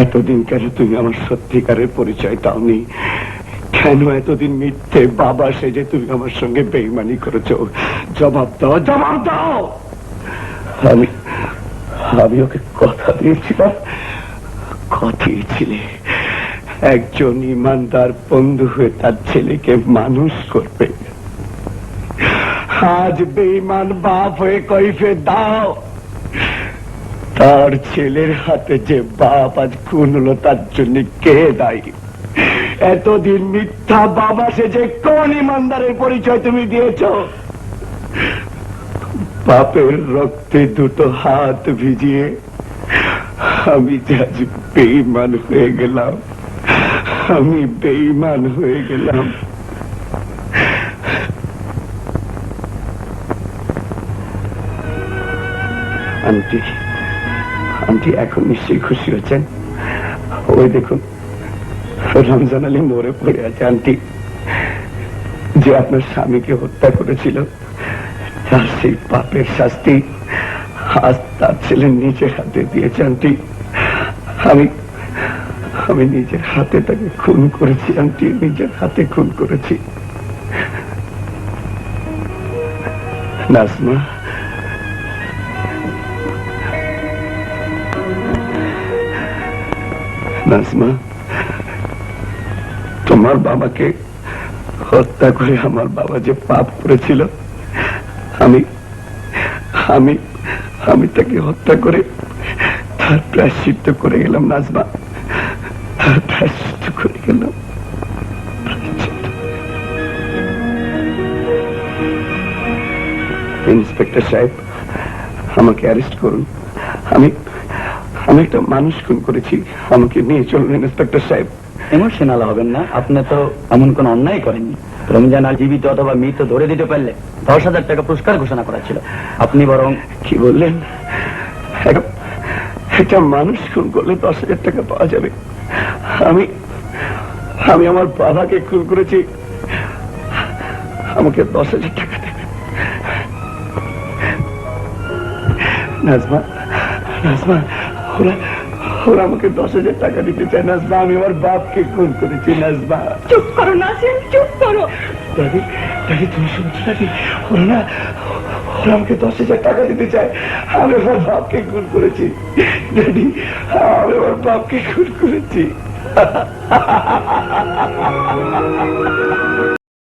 এতদিন কেন তুমি আমার সত্যিকারের পরিচয় দাওনি? কেন এতদিন মিথ্যে বাবা সেজে তুমি আমার সঙ্গে বেইমানি করেছো? জবাব দাও, জবাব দাও। আমি ওকে কথা দিয়েছিলাম, কথা দিয়েছিলে একজন ইমানদার বন্ধু হয়ে তার ছেলেকে মানুষ করবে। আজ বেঈমান বাপ হয়ে কৈফে দাও। তার ছেলের হাতে যে বাপ আজ খুন হলো তার জন্য কে দায়ী? এতদিন মিথ্যা বাবা সে যে কোন ইমানদারের পরিচয় তুমি দিয়েছ? বাপের রক্তে দুটো হাত ভিজিয়ে আমি যে আজ বেঈমান হয়ে গেলাম, আমি বেঈমান হয়ে গেলাম। আন্টি, আন্টি এখন নিশ্চয়ই খুশি হচ্ছেন। ওই দেখুন রমজান আলী মরে পড়ে আছে। আন্টি, যে আপনার স্বামীকে হত্যা করেছিল তার সেই পাপের শাস্তি আজ তার ছেলে নিজের হাতে দিয়েছে। আন্টি, আমি নিজের হাতে তাকে খুন করেছি। আন্টি, নিজের হাতে খুন করেছি। নাজমা, নাজমা, তোমার বাবাকে হত্যা করে আমার বাবা যে পাপ করেছিল, আমি আমি আমি তাকে হত্যা করে তার প্রায়শ্চিত্ত করে গেলাম। নাজমা, তার প্রায়শ্চিত্ত করে গেলাম। ইন্সপেক্টর সাহেব, আমাকে অ্যারেস্ট করুন। আমি একটা মানুষ খুন করেছি, আমাকে নিয়ে চলুন ইন্সপেক্টর সাহেব। ইমোশনাল হবেন না, আপনি তো এমন কোন অন্যায় করেননি। রমজান আর জীবিত অথবা মৃত ধরে দিতে পারলে 10,000 টাকা পুরস্কার ঘোষণা করা ছিল। আপনি বরং কি বললেন? একটা মানুষ খুন করলে 10,000 টাকা পাওয়া যাবে? আমি আমার বাবাকে খুন করেছি, আমাকে 10,000 টাকা দেবে? নাজমা, নাজমা, ওরা আমাকে 10,000 টাকা দিতে চায়। নাজমা, আমি আমার বাপকে খুন করেছি। নাজমা, চুপ করো নাসিম, চুপ করো। দাদি, দাদি তুমি শুনছো? দাদি, ওরা আমাকে 10,000 টাকা দিতে চায়। আমি আমার বাপকে খুন করেছি। দাদি, আমি আমার বাপকে খুন করেছি।